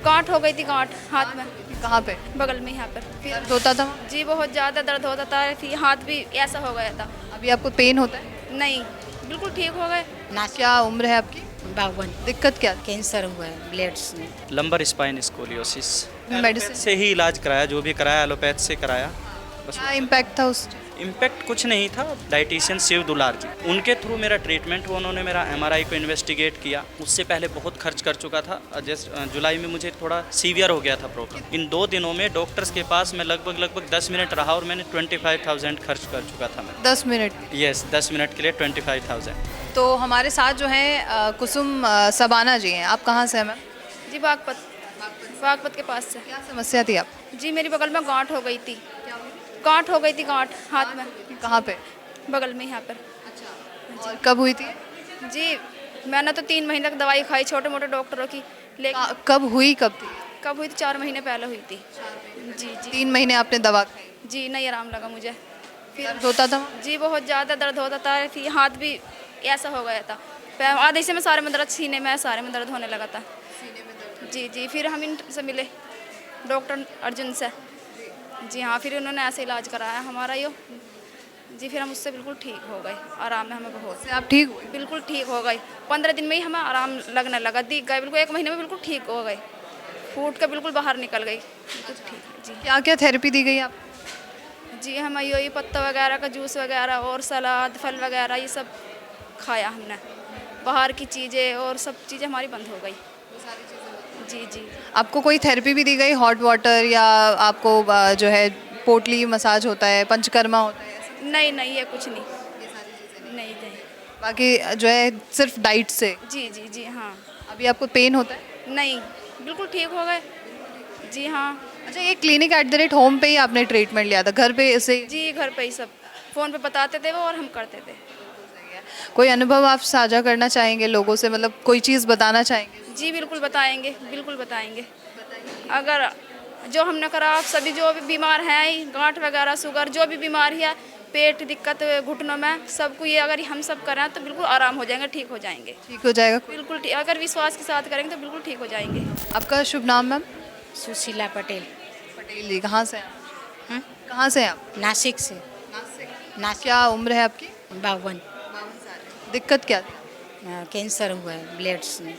गांठ हो गई थी, गांठ हाथ में, कहाँ पे? बगल में यहाँ पर। फिर दर्द होता था? जी बहुत ज़्यादा दर्द होता था, फिर हाथ भी ऐसा हो गया था। अभी आपको पेन होता है? नहीं, बिल्कुल ठीक हो गए। क्या उम्र है आपकी? 52 दिक्कत क्या? कैंसर हुआ है ब्लड्स में। Lumbar spine scoliosis. मेडिसिन से ही इलाज कराया, जो भी कराया एलोपैथ से कराया। बस क्या इम्पैक्ट था उस? इम्पैक्ट कुछ नहीं था। डाइटिशियन शिव दुलार जी, उनके थ्रू मेरा ट्रीटमेंट हुआ। उन्होंने मेरा एमआरआई को इन्वेस्टिगेट किया। उससे पहले बहुत खर्च कर चुका था। जैसे जुलाई में मुझे थोड़ा सीवियर हो गया था प्रॉब्लम। इन 2 दिनों में डॉक्टर्स के पास मैं लगभग 10 मिनट रहा और मैंने 25,000 खर्च कर चुका था मैं। 10 मिनट? यस, 10 मिनट के लिए 25,000। तो हमारे साथ जो हैं कुसुम सबाना जी हैं। आप कहाँ से हैं मैम? जी बागपत, बागपत के पास से। क्या समस्या थी आप? जी मेरी बगल में गांठ हो गई थी, गांठ हो गई थी, गांठ हाथ में, कहाँ पे? बगल में यहाँ पर। और कब हुई थी? जी मैंने तो 3 महीने तक दवाई खाई छोटे मोटे डॉक्टरों की, लेकिन कब हुई, कब थी? कब हुई थी? 4 महीने पहले हुई थी। जी जी 3 महीने आपने दवा खाई? जी नहीं आराम लगा मुझे। फिर दर्द होता था? जी बहुत ज़्यादा दर्द होता था, फिर हाथ भी ऐसा हो गया था। आधे से में सारे में दर्द, सीने में सारे में दर्द होने लगा था। जी जी फिर हम इनसे मिले, डॉक्टर अर्जुन से। जी हाँ, फिर उन्होंने ऐसे इलाज कराया हमारा यो। जी फिर हम उससे बिल्कुल ठीक हो गए, आराम है हमें बहुत। से आप ठीक हुए? बिल्कुल ठीक हो गए, 15 दिन में ही हमें आराम लगने लगा, दिख गए बिल्कुल, 1 महीने में बिल्कुल ठीक हो गए, फूट के बिल्कुल बाहर निकल गई, बिल्कुल ठीक। जी क्या क्या थेरेपी दी गई आप? जी हमें यही पत्ता वगैरह का जूस वगैरह और सलाद फल वगैरह ये सब खाया हमने। बाहर की चीज़ें और सब चीज़ें हमारी बंद हो गई। जी जी आपको कोई थेरेपी भी दी गई, हॉट वाटर या आपको जो है पोटली मसाज होता है, पंचकर्मा होता है? नहीं नहीं ये कुछ नहीं, नहीं नहीं। बाकी जो है सिर्फ डाइट से? जी जी जी हाँ। अभी आपको पेन होता है? नहीं बिल्कुल ठीक हो गए। जी हाँ। अच्छा, ये क्लिनिक @home पे ही आपने ट्रीटमेंट लिया था, घर पे इसे? जी घर पे ही सब फ़ोन पे बताते थे वो और हम करते थे। कोई अनुभव आप साझा करना चाहेंगे लोगों से, मतलब कोई चीज़ बताना चाहेंगे? जी बिल्कुल बताएंगे, बिल्कुल बताएंगे। अगर जो हमने करा, आप सभी जो भी बीमार हैं, गांठ वगैरह शुगर जो भी बीमारी है, पेट दिक्कत घुटनों में, सबको ये अगर हम सब करें तो बिल्कुल आराम हो जाएंगे, ठीक हो जाएंगे। ठीक हो जाएगा? बिल्कुल ठीक, अगर विश्वास के साथ करेंगे तो बिल्कुल ठीक हो जाएंगे। आपका शुभ नाम मैम? सुशीला पटेल। पटेल जी, कहाँ से हैं आप? कहाँ से हैं आप? नासिक से। नासिक। क्या उम्र है आपकी? 52 दिक्कत क्या थी? कैंसर हुआ है ब्लड्स में।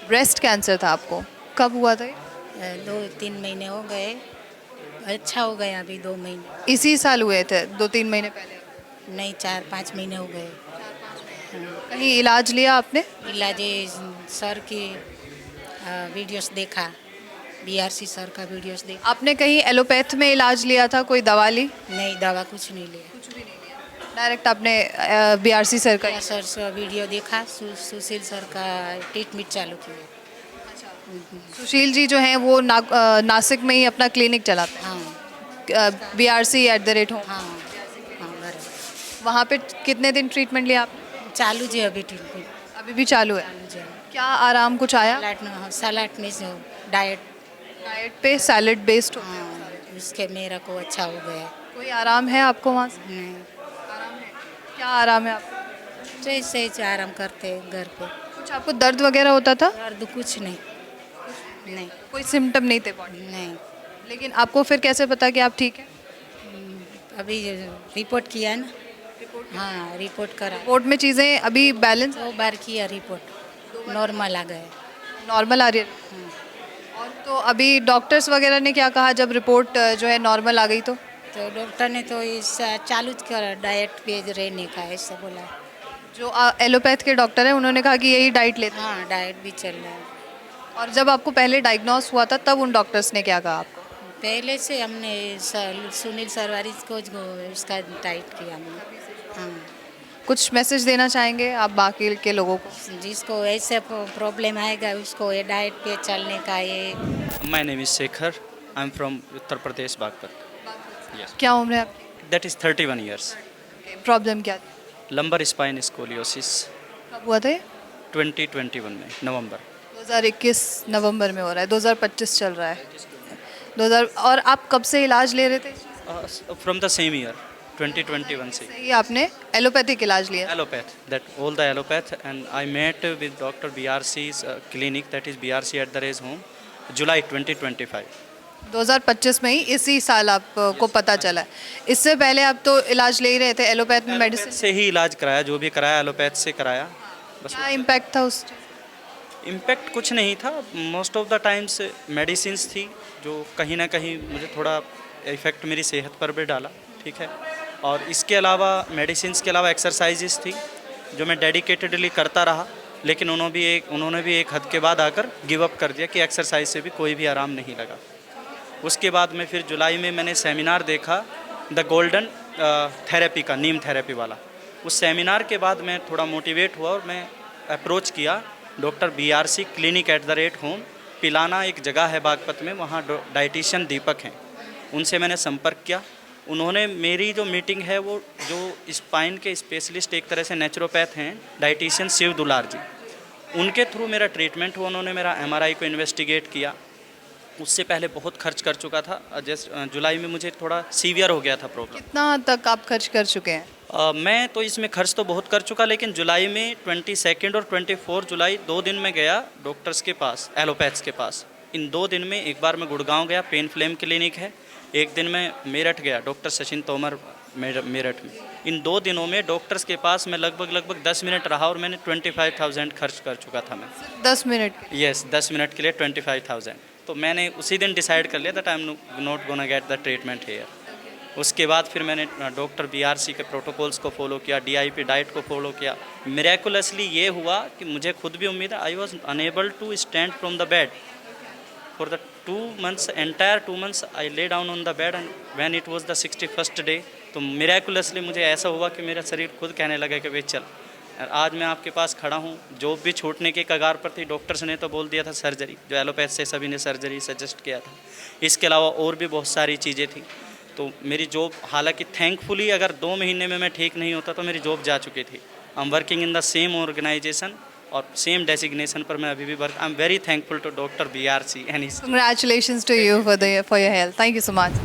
ब्रेस्ट कैंसर था आपको? कब हुआ था ये? 2-3 महीने हो गए, अच्छा हो गया अभी 2 महीने। इसी साल हुए थे? 2-3 महीने पहले? नहीं 4-5 महीने हो गए। कहीं इलाज लिया आपने? इलाज सर की वीडियोस देखा, बीआरसी सर का वीडियोस देखा। आपने कहीं एलोपैथ में इलाज लिया था, कोई दवा ली? नहीं दवा कुछ नहीं लिया। डायरेक्ट आपने बीआरसी सर का? सर का वीडियो देखा, सुशील सर का ट्रीटमेंट चालू किया। सुशील जी जो हैं वो नासिक में ही अपना क्लिनिक चलाते हाँ हैं, BRC@home। हाँ हाँ बराबर। वहाँ पे कितने दिन ट्रीटमेंट लिया आपने? चालू जी अभी ट्रीटमेंट अभी भी चालू है? चालू जी। क्या आराम कुछ आया? सलाद में जो डाइट, डाइट पे सैलेड बेस्ड हो? हाँ उसके मेरा को अच्छा हो गया। कोई आराम है आपको वहाँ से? नहीं क्या आराम है आपको? जैसे आराम करते हैं घर पे। कुछ आपको दर्द वगैरह होता था? दर्द कुछ नहीं, नहीं कोई सिम्टम नहीं थे बॉडी? नहीं। लेकिन आपको फिर कैसे पता कि आप ठीक हैं? अभी रिपोर्ट किया ना। हाँ रिपोर्ट करा, रिपोर्ट में चीज़ें अभी बैलेंस 2 बार किया रिपोर्ट, नॉर्मल आ गया। नॉर्मल आ रही है? और तो अभी डॉक्टर्स वगैरह ने क्या कहा जब रिपोर्ट जो है नॉर्मल आ गई तो? तो डॉक्टर ने तो इस चालू कर डाइट पे रहने का ऐसा बोला। जो एलोपैथ के डॉक्टर हैं उन्होंने कहा कि यही डाइट लेते हैं। हाँ डाइट भी चल रहा है। और जब आपको पहले डायग्नोस हुआ था तब उन डॉक्टर्स ने क्या कहा आपको? पहले से हमने सुनील सरवारी को उसका डाइट किया हमने। हाँ कुछ मैसेज देना चाहेंगे आप बाकी के लोगों को? जिसको ऐसे प्रॉब्लम आएगा उसको ये डाइट पे चलने का ये। My name is Shekhar, I am from Uttar Pradesh Baghpat. Yes, क्या उम्र है आपकी? That is 31 years. प्रॉब्लम क्या थी? Lumbar spine scoliosis. कब हुआ था ये? 2021 में नवंबर। 2021 नवंबर में हो रहा है, 2025 चल रहा है। 2000। और आप कब से इलाज ले रहे थे? फ्रॉम द सेम ईयर 2021 से ये आपने एलोपैथिक इलाज लिया? allopathy, that all the allopath, and I met with Dr. BRC's clinic, that is BRC@home, जुलाई 2025। 2025 में ही इसी साल आपको पता चला है। इससे पहले आप तो इलाज ले ही रहे थे एलोपैथ में मेडिसिन से ही इलाज कराया, जो भी कराया एलोपैथ से कराया। बस क्या इम्पैक्ट था उस इम्पैक्ट कुछ नहीं था, most of the times medicines थी जो कहीं ना कहीं मुझे थोड़ा इफ़ेक्ट मेरी सेहत पर भी डाला, ठीक है। और इसके अलावा मेडिसिन्स के अलावा एक्सरसाइजेस थी जो मैं डेडिकेटेडली करता रहा, लेकिन उन्होंने भी एक हद के बाद आकर गिव अप कर दिया कि एक्सरसाइज से भी कोई भी आराम नहीं लगा। उसके बाद में फिर जुलाई में मैंने सेमिनार देखा द गोल्डन थेरेपी का, नीम थेरेपी वाला। उस सेमिनार के बाद मैं थोड़ा मोटिवेट हुआ और मैं अप्रोच किया डॉक्टर BRC क्लिनिक @होम, पिलाना एक जगह है बागपत में, वहाँ डाइटिशियन दीपक हैं, उनसे मैंने संपर्क किया। उन्होंने मेरी जो मीटिंग है वो जो स्पाइन के स्पेशलिस्ट एक तरह से नेचुरोपैथ हैं, डाइटिशियन शिव दुलार जी, उनके थ्रू मेरा ट्रीटमेंट हुआ। उन्होंने मेरा MRI को इन्वेस्टिगेट किया। उससे पहले बहुत खर्च कर चुका था, जस्ट जुलाई में मुझे थोड़ा सीवियर हो गया था प्रॉब्लम। कितना तक आप खर्च कर चुके हैं? मैं तो इसमें खर्च तो बहुत कर चुका, लेकिन जुलाई में 22 और 24 जुलाई 2 दिन में गया डॉक्टर्स के पास, एलोपैथ्स के पास। इन 2 दिन में एक बार मैं गुड़गांव गया, पेन फ्लेम क्लिनिक है, एक दिन मैं मेरठ गया, डॉक्टर सचिन तोमर मेरठ में। इन 2 दिनों में डॉक्टर्स के पास मैं लगभग 10 मिनट रहा और मैंने 25,000 खर्च कर चुका था मैं। 10 मिनट? यस, 10 मिनट के लिए 25,000। तो मैंने उसी दिन डिसाइड कर लिया that I am not gonna get the treatment here. उसके बाद फिर मैंने डॉक्टर BRC के प्रोटोकॉल्स को फॉलो किया, DIP डाइट को फॉलो किया। मिरेकुलसली ये हुआ कि मुझे खुद भी उम्मीद है, I was unable to stand from the bed for the 2 months, entire 2 months I lay down on the bed, and when it was the 61st day, तो मिरेकुलसली मुझे ऐसा हुआ कि मेरा शरीर खुद कहने लगा कि भाई चल। और आज मैं आपके पास खड़ा हूँ, जॉब भी छूटने के कगार पर थी, डॉक्टर्स ने तो बोल दिया था सर्जरी, जो एलोपैथ से सभी ने सर्जरी सजेस्ट किया था। इसके अलावा और भी बहुत सारी चीज़ें थी। तो मेरी जॉब, हालांकि थैंकफुली अगर 2 महीने में मैं ठीक नहीं होता तो मेरी जॉब जा चुकी थी। I am working in the same organisation और सेम डेजिग्नेशन पर मैं अभी भी work. I am very thankful to doctor BRC and Congratulations to you for your health. Thank you so much.